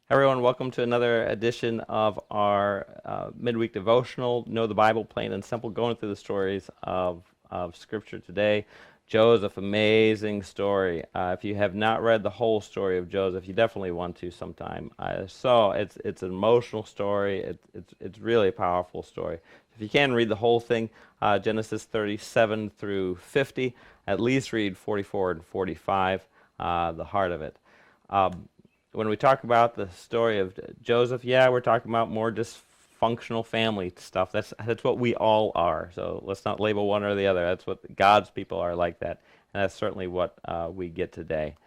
Everyone, welcome to another edition of our midweek devotional. Know the Bible, plain and simple. Going through the stories of Scripture today. Joseph, amazing story. If you have not read the whole story of Joseph, you definitely want to sometime. So it's an emotional story. It's really a powerful story. If you can read the whole thing, Genesis 37 through 50, at least read 44 and 45, the heart of it. When we talk about the story of Joseph, yeah, we're talking about more dysfunctional family stuff. That's what we all are. So let's not label one or the other. That's what God's people are like that, and that's certainly what we get today.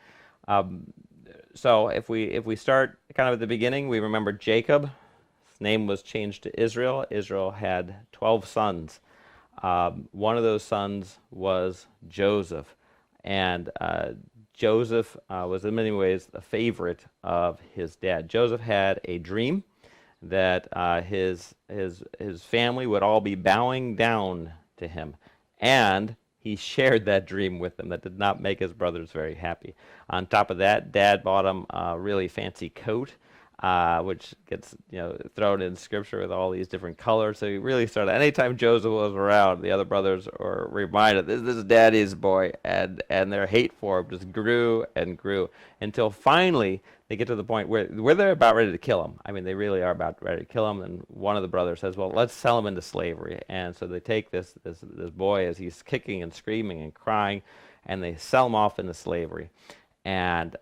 Um, so if we start kind of at the beginning, we remember Jacob. His name was changed to Israel. Israel had 12 sons. One of those sons was Joseph, and Joseph was in many ways a favorite of his dad. Joseph had a dream that his family would all be bowing down to him, and he shared that dream with them. That did not make his brothers very happy. On top of that, Dad bought him a really fancy coat, which gets thrown in Scripture with all these different colors. So he really started. Anytime Joseph was around, the other brothers were reminded, "This is Daddy's boy," and their hate for him just grew and grew until finally they get to the point where they're about ready to kill him. I mean, they really are about ready to kill him. And one of the brothers says, "Well, let's sell him into slavery." And so they take this boy as he's kicking and screaming and crying, and they sell him off into slavery. And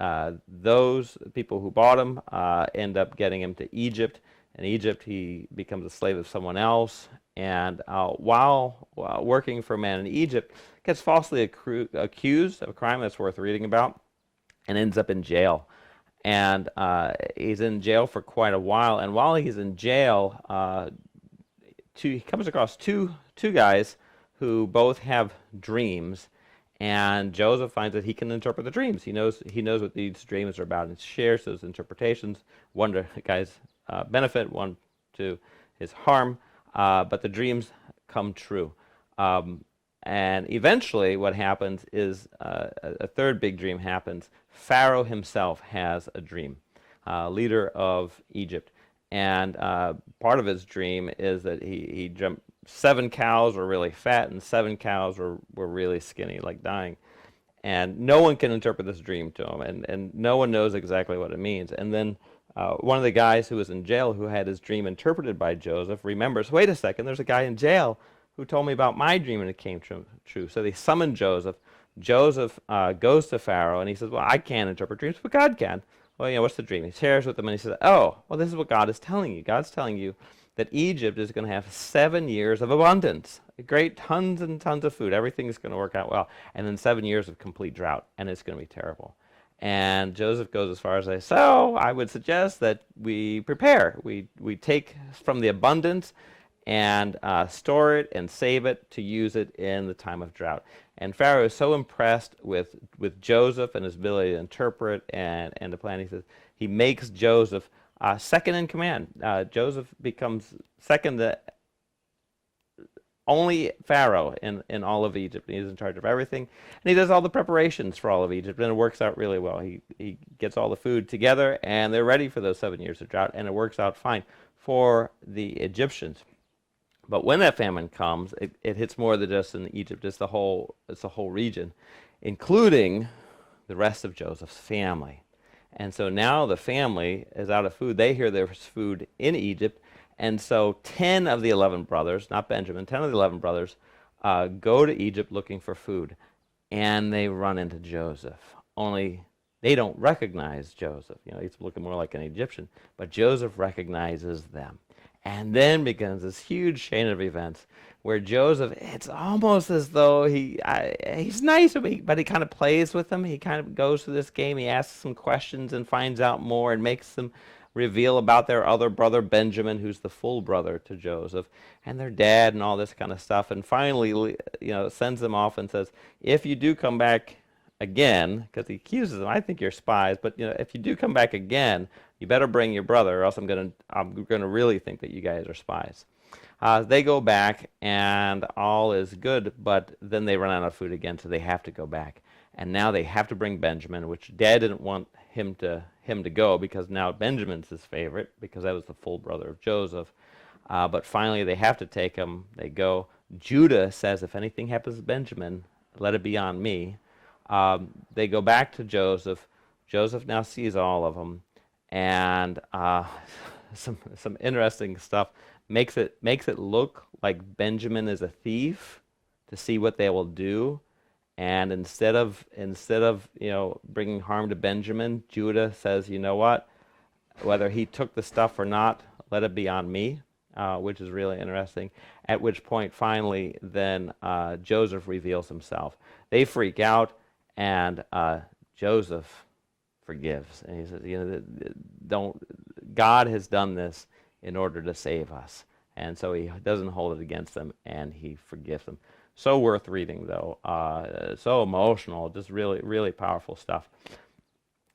those people who bought him end up getting him to Egypt. In Egypt, he becomes a slave of someone else. And while working for a man in Egypt, gets falsely accused of a crime that's worth reading about, and ends up in jail. And he's in jail for quite a while. And while he's in jail, he comes across two guys who both have dreams. And Joseph finds that he can interpret the dreams. He knows what these dreams are about, and shares those interpretations. One to the guy's benefit, one to his harm. But the dreams come true. And eventually, what happens is a third big dream happens. Pharaoh himself has a dream, leader of Egypt, and part of his dream is that he jumped. 7 cows were really fat and 7 cows were really skinny, like dying. And no one can interpret this dream to him, and no one knows exactly what it means. And then one of the guys who was in jail who had his dream interpreted by Joseph remembers, wait a second, there's a guy in jail who told me about my dream and it came true. So they summon Joseph. Joseph goes to Pharaoh and he says, well, I can't interpret dreams, but God can. Well, what's the dream? He shares with them and he says, oh, well, this is what God is telling you. God's telling you that Egypt is going to have 7 years of abundance, great tons and tons of food. Everything's going to work out well. And then 7 years of complete drought, and it's going to be terrible. And Joseph goes as far as I say, so I would suggest that we prepare. We take from the abundance and store it and save it to use it in the time of drought. And Pharaoh is so impressed with Joseph and his ability to interpret and to plan. He says he makes Joseph second in command. Joseph becomes second to only Pharaoh in all of Egypt. He's in charge of everything. And he does all the preparations for all of Egypt, and it works out really well. He gets all the food together, and they're ready for those 7 years of drought, and it works out fine for the Egyptians. But when that famine comes, it hits more than just in Egypt. It's the whole region, including the rest of Joseph's family. And so now the family is out of food. They hear there's food in Egypt. And so 10 of the 11 brothers, not Benjamin, 10 of the 11 brothers go to Egypt looking for food. And they run into Joseph. Only they don't recognize Joseph. He's looking more like an Egyptian. But Joseph recognizes them. And then begins this huge chain of events where Joseph, it's almost as though he's nice, but he kind of plays with them. He kind of goes through this game. He asks some questions and finds out more and makes them reveal about their other brother, Benjamin, who's the full brother to Joseph, and their dad and all this kind of stuff. And finally, sends them off and says, if you do come back again, because he accuses them, I think you're spies, but if you do come back again, you better bring your brother, or else I'm gonna really think that you guys are spies. They go back, and all is good, but then they run out of food again, so they have to go back. And now they have to bring Benjamin, which Dad didn't want him to go, because now Benjamin's his favorite, because that was the full brother of Joseph. But finally they have to take him. They go. Judah says, if anything happens to Benjamin, let it be on me. They go back to Joseph. Joseph now sees all of them, and some interesting stuff. Makes it look like Benjamin is a thief, to see what they will do. And instead of bringing harm to Benjamin, Judah says, you know what? Whether he took the stuff or not, let it be on me, which is really interesting. At which point, finally, then Joseph reveals himself. They freak out, and Joseph forgives, and he says, God has done this in order to save us, and so he doesn't hold it against them, and he forgives them. So worth reading, though. So emotional, just really, really powerful stuff.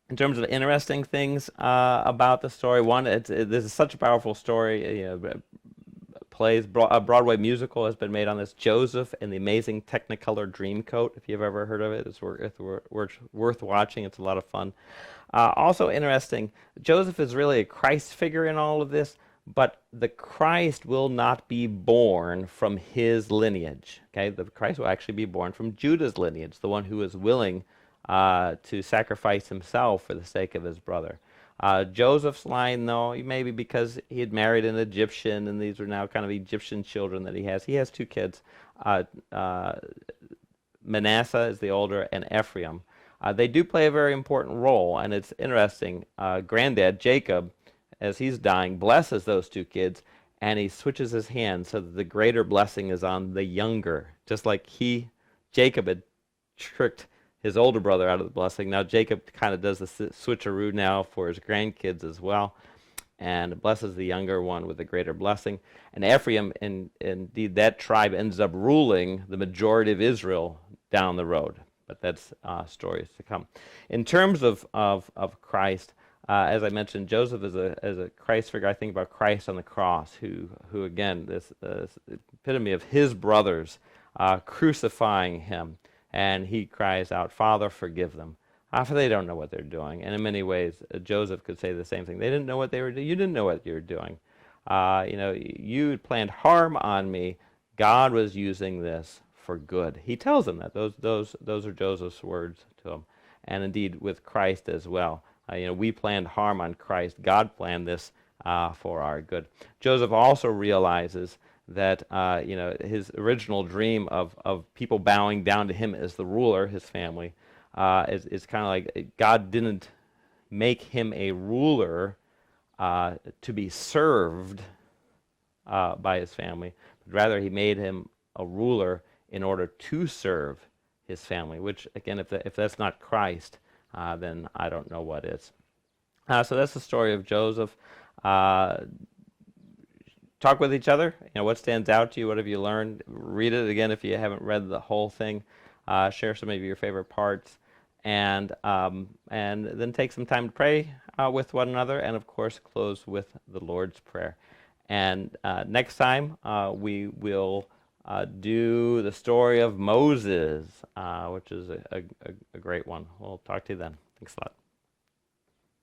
In terms of interesting things about the story, one, this is such a powerful story. A Broadway musical has been made on this, Joseph and the Amazing Technicolor Dreamcoat. If you've ever heard of it, it's worth watching. It's a lot of fun. Also interesting, Joseph is really a Christ figure in all of this, but the Christ will not be born from his lineage. Okay, the Christ will actually be born from Judah's lineage, the one who is willing to sacrifice himself for the sake of his brother. Joseph's line, though, maybe because he had married an Egyptian, and these are now kind of Egyptian children that he has. He has two kids. Manasseh is the older, and Ephraim. They do play a very important role, and it's interesting. Granddad, Jacob, as he's dying, blesses those two kids, and he switches his hands so that the greater blessing is on the younger. Just like Jacob had tricked his older brother out of the blessing. Now Jacob kind of does the switcheroo now for his grandkids as well, and blesses the younger one with a greater blessing. And Ephraim, indeed, that tribe ends up ruling the majority of Israel down the road. But that's stories to come. In terms of Christ, as I mentioned, Joseph is a Christ figure. I think about Christ on the cross, who again, this epitome of his brothers crucifying him. And he cries out, Father, forgive them, for they don't know what they're doing. And in many ways, Joseph could say the same thing. They didn't know what they were doing. You didn't know what you were doing. You planned harm on me. God was using this for good. He tells them that. Those are Joseph's words to him. And indeed, with Christ as well. We planned harm on Christ. God planned this for our good. Joseph also realizes that his original dream of people bowing down to him as the ruler, his family, is kind of like God didn't make him a ruler to be served by his family, but rather he made him a ruler in order to serve his family, which, again, if that's not Christ, then I don't know what is. So that's the story of Joseph. Talk with each other. What stands out to you? What have you learned? Read it again if you haven't read the whole thing. Share some of your favorite parts, and then take some time to pray with one another, and of course close with the Lord's Prayer. And next time we will do the story of Moses, which is a great one. We'll talk to you then. Thanks a lot.